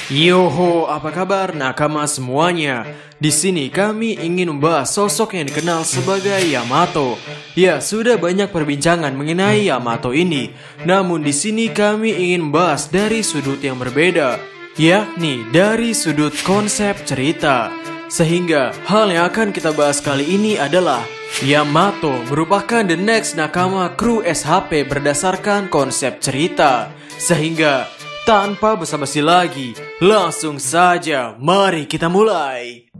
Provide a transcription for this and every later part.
Yoho, apa kabar nakama semuanya? Di sini kami ingin membahas sosok yang dikenal sebagai Yamato. Ya, sudah banyak perbincangan mengenai Yamato ini. Namun di sini kami ingin membahas dari sudut yang berbeda, yakni dari sudut konsep cerita. Sehingga hal yang akan kita bahas kali ini adalah Yamato merupakan the next nakama kru SHP berdasarkan konsep cerita. Sehingga tanpa basa-basi lagi, langsung saja mari kita mulai.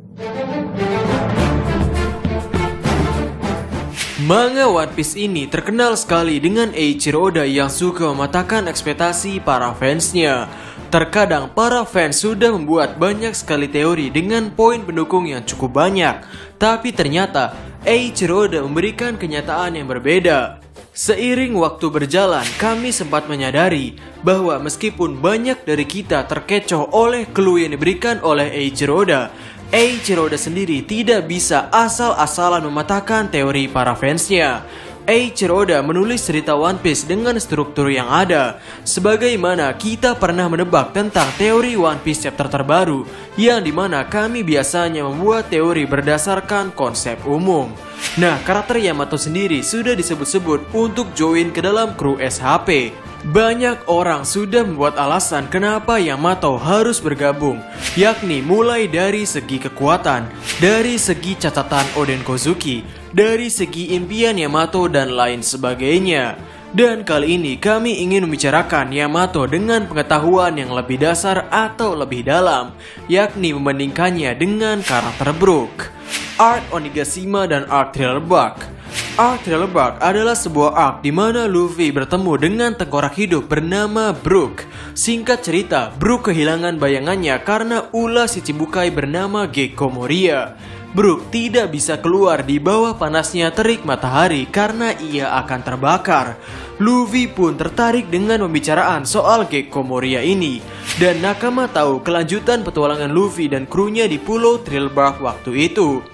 Manga One Piece ini terkenal sekali dengan Eiichiro Oda yang suka mematahkan ekspektasi para fansnya. Terkadang para fans sudah membuat banyak sekali teori dengan poin pendukung yang cukup banyak, tapi ternyata Eiichiro Oda memberikan kenyataan yang berbeda. Seiring waktu berjalan, kami sempat menyadari bahwa meskipun banyak dari kita terkecoh oleh clue yang diberikan oleh Eiichiro Oda, Eiichiro Oda sendiri tidak bisa asal-asalan mematahkan teori para fansnya. Eiichiro Oda menulis cerita One Piece dengan struktur yang ada, sebagaimana kita pernah menebak tentang teori One Piece chapter terbaru, yang dimana kami biasanya membuat teori berdasarkan konsep umum. Nah, karakter Yamato sendiri sudah disebut-sebut untuk join ke dalam kru SHP. Banyak orang sudah membuat alasan kenapa Yamato harus bergabung, yakni mulai dari segi kekuatan, dari segi catatan Oden Kozuki, dari segi impian Yamato dan lain sebagainya. Dan kali ini kami ingin membicarakan Yamato dengan pengetahuan yang lebih dasar atau lebih dalam, yakni membandingkannya dengan karakter Brook, Arc Onigashima dan Arc Thriller Bark. Arc Thriller Bark adalah sebuah arc di mana Luffy bertemu dengan tengkorak hidup bernama Brook. Singkat cerita, Brook kehilangan bayangannya karena ulah si Chibukai bernama Gekko Moria. Brook tidak bisa keluar di bawah panasnya terik matahari karena ia akan terbakar. Luffy pun tertarik dengan pembicaraan soal Gekko Moria ini, dan nakama tahu kelanjutan petualangan Luffy dan krunya di Pulau Thriller Bark waktu itu.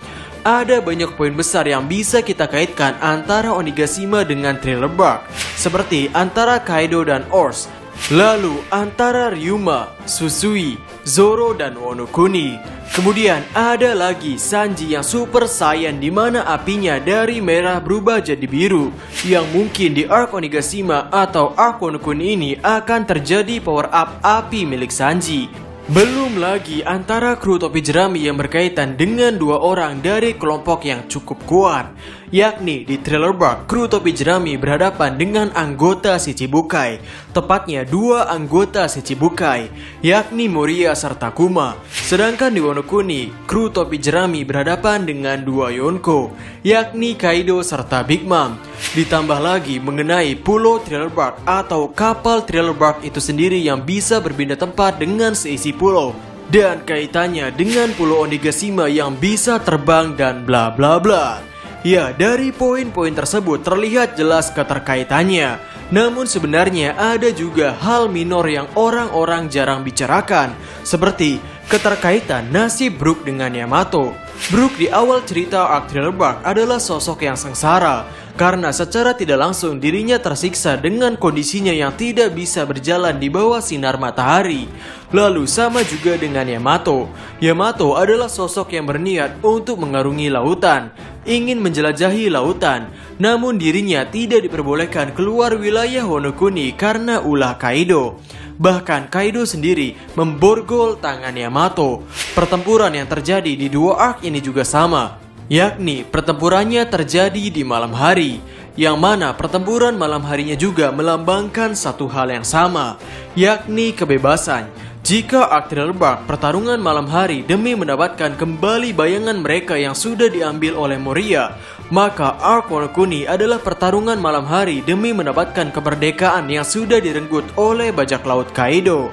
Ada banyak poin besar yang bisa kita kaitkan antara Onigashima dengan Thriller Bark, seperti antara Kaido dan Oars, lalu antara Ryuma, Susui, Zoro dan Wano Kuni. Kemudian ada lagi Sanji yang super saiyan di mana apinya dari merah berubah jadi biru, yang mungkin di arc Onigashima atau arc Wano Kuni ini akan terjadi power up api milik Sanji. Belum lagi antara kru topi jerami yang berkaitan dengan dua orang dari kelompok yang cukup kuat, yakni di Thriller Bark, kru topi jerami berhadapan dengan anggota si Chibukai, tepatnya dua anggota si Chibukai, yakni Moria serta Kuma. Sedangkan di Wano Kuni, kru topi jerami berhadapan dengan dua Yonko, yakni Kaido serta Big Mom. Ditambah lagi mengenai Pulau Thriller Bark atau kapal Thriller Bark itu sendiri yang bisa berpindah tempat dengan seisi pulau, dan kaitannya dengan Pulau Onigashima yang bisa terbang dan bla bla bla. Ya, dari poin-poin tersebut terlihat jelas keterkaitannya. Namun sebenarnya ada juga hal minor yang orang-orang jarang bicarakan, seperti keterkaitan nasib Brook dengan Yamato. Brook di awal cerita Arc Thriller Bark adalah sosok yang sengsara, karena secara tidak langsung dirinya tersiksa dengan kondisinya yang tidak bisa berjalan di bawah sinar matahari. Lalu sama juga dengan Yamato. Yamato adalah sosok yang berniat untuk mengarungi lautan, ingin menjelajahi lautan, namun dirinya tidak diperbolehkan keluar wilayah Wano Kuni karena ulah Kaido. Bahkan Kaido sendiri memborgol tangan Yamato. Pertempuran yang terjadi di dua arc ini juga sama, yakni pertempurannya terjadi di malam hari, yang mana pertempuran malam harinya juga melambangkan satu hal yang sama, yakni kebebasan. Jika Arc Thriller Bark pertarungan malam hari demi mendapatkan kembali bayangan mereka yang sudah diambil oleh Moria, maka Arc Wano Kuni adalah pertarungan malam hari demi mendapatkan kemerdekaan yang sudah direnggut oleh bajak laut Kaido.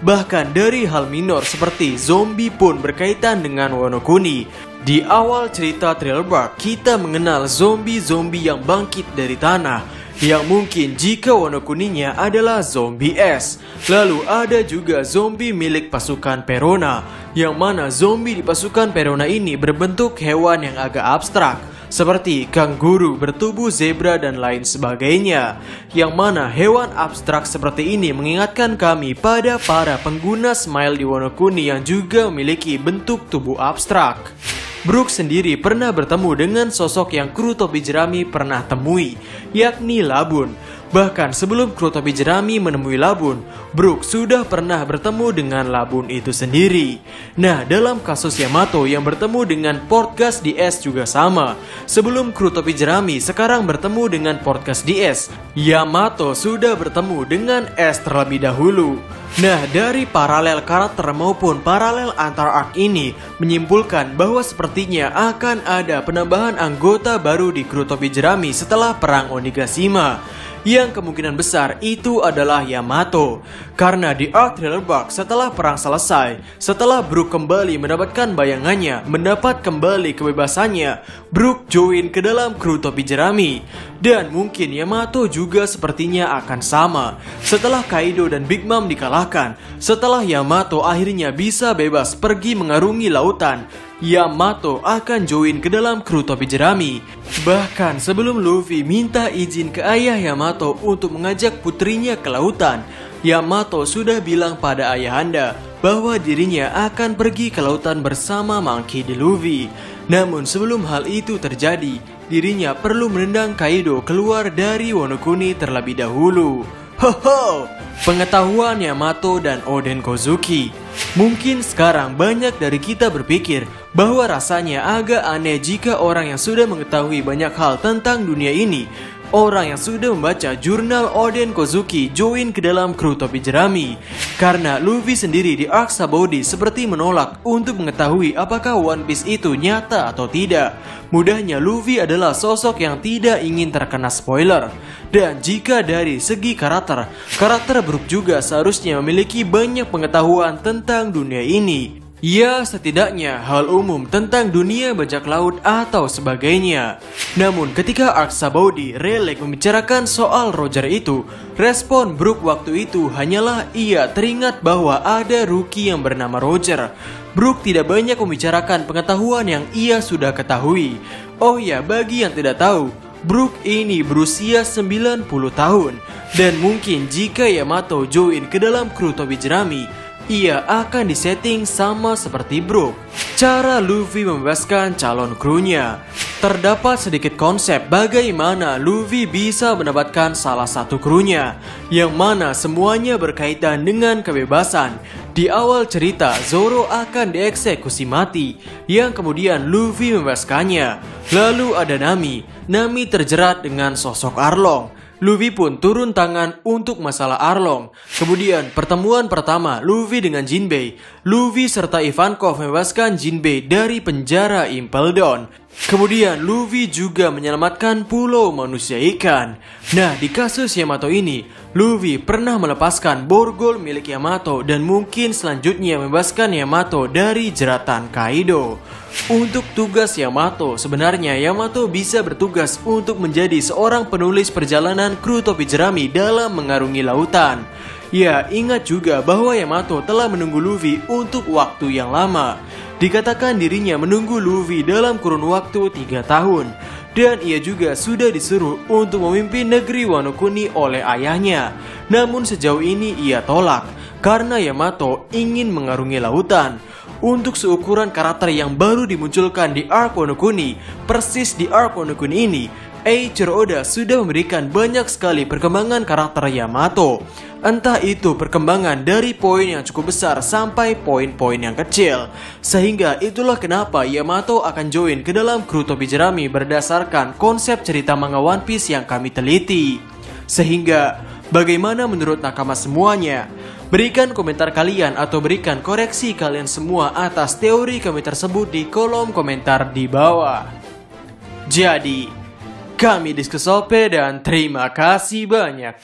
Bahkan dari hal minor seperti zombie pun berkaitan dengan Wano Kuni. Di awal cerita Thriller Bark, kita mengenal zombie-zombie yang bangkit dari tanah, yang mungkin jika Wano Kuninya adalah zombie es. Lalu ada juga zombie milik pasukan Perona, yang mana zombie di pasukan Perona ini berbentuk hewan yang agak abstrak, seperti kanguru bertubuh zebra dan lain sebagainya. Yang mana hewan abstrak seperti ini mengingatkan kami pada para pengguna Smile di Wano Kuni yang juga memiliki bentuk tubuh abstrak. Brook sendiri pernah bertemu dengan sosok yang kru topi jerami pernah temui, yakni Labun. Bahkan sebelum kru topi jerami menemui Labun, Brook sudah pernah bertemu dengan Labun itu sendiri. Nah, dalam kasus Yamato yang bertemu dengan Portgas DS juga sama. Sebelum kru topi jerami sekarang bertemu dengan Portgas DS, Yamato sudah bertemu dengan S terlebih dahulu. Nah, dari paralel karakter maupun paralel antar arc ini menyimpulkan bahwa sepertinya akan ada penambahan anggota baru di kru topi jerami setelah perang Onigashima. Yang kemungkinan besar itu adalah Yamato. Karena di arc Thriller Bark setelah perang selesai, setelah Brook kembali mendapatkan bayangannya, mendapat kembali kebebasannya, Brook join ke dalam kru topi jerami. Dan mungkin Yamato juga sepertinya akan sama. Setelah Kaido dan Big Mom dikalahkan, setelah Yamato akhirnya bisa bebas pergi mengarungi lautan, Yamato akan join ke dalam kru topi jerami. Bahkan sebelum Luffy minta izin ke ayah Yamato untuk mengajak putrinya ke lautan, Yamato sudah bilang pada ayahanda bahwa dirinya akan pergi ke lautan bersama Monkey D. Luffy. Namun sebelum hal itu terjadi, dirinya perlu menendang Kaido keluar dari Wano Kuni terlebih dahulu. Hoho! Pengetahuan Yamato dan Oden Kozuki. Mungkin sekarang banyak dari kita berpikir bahwa rasanya agak aneh jika orang yang sudah mengetahui banyak hal tentang dunia ini, orang yang sudah membaca jurnal Oden Kozuki join ke dalam kru topi jerami. Karena Luffy sendiri di arc Sabaody seperti menolak untuk mengetahui apakah One Piece itu nyata atau tidak. Mudahnya Luffy adalah sosok yang tidak ingin terkena spoiler. Dan jika dari segi karakter Brook juga seharusnya memiliki banyak pengetahuan tentang dunia ini. Ya, setidaknya hal umum tentang dunia bajak laut atau sebagainya. Namun ketika arc Sabaody Rayleigh membicarakan soal Roger itu, respon Brook waktu itu hanyalah ia teringat bahwa ada rookie yang bernama Roger. Brook tidak banyak membicarakan pengetahuan yang ia sudah ketahui. Oh ya, bagi yang tidak tahu, Brook ini berusia 90 tahun. Dan mungkin jika Yamato join ke dalam kru topi jerami, ia akan disetting sama seperti Brook. Cara Luffy membebaskan calon krunya. Terdapat sedikit konsep bagaimana Luffy bisa mendapatkan salah satu krunya, yang mana semuanya berkaitan dengan kebebasan. Di awal cerita, Zoro akan dieksekusi mati, yang kemudian Luffy membebaskannya. Lalu ada Nami terjerat dengan sosok Arlong. Luffy pun turun tangan untuk masalah Arlong. Kemudian pertemuan pertama Luffy dengan Jinbei. Luffy serta Ivankov membebaskan Jinbei dari penjara Impel Down. Kemudian Luffy juga menyelamatkan pulau manusia ikan. Nah, di kasus Yamato ini, Luffy pernah melepaskan borgol milik Yamato dan mungkin selanjutnya membebaskan Yamato dari jeratan Kaido. Untuk tugas Yamato, sebenarnya Yamato bisa bertugas untuk menjadi seorang penulis perjalanan kru topi jerami dalam mengarungi lautan. Ya, ingat juga bahwa Yamato telah menunggu Luffy untuk waktu yang lama. Dikatakan dirinya menunggu Luffy dalam kurun waktu 3 tahun. Dan ia juga sudah disuruh untuk memimpin negeri Wano Kuni oleh ayahnya. Namun sejauh ini ia tolak, karena Yamato ingin mengarungi lautan. Untuk seukuran karakter yang baru dimunculkan di arc Wano Kuni, persis di arc Wano Kuni ini, Eiichiro Oda sudah memberikan banyak sekali perkembangan karakter Yamato. Entah itu perkembangan dari poin yang cukup besar sampai poin-poin yang kecil. Sehingga itulah kenapa Yamato akan join ke dalam kru topi jerami berdasarkan konsep cerita manga One Piece yang kami teliti. Sehingga, bagaimana menurut nakama semuanya? Berikan komentar kalian atau berikan koreksi kalian semua atas teori kami tersebut di kolom komentar di bawah. Jadi, kami Diskusope dan terima kasih banyak.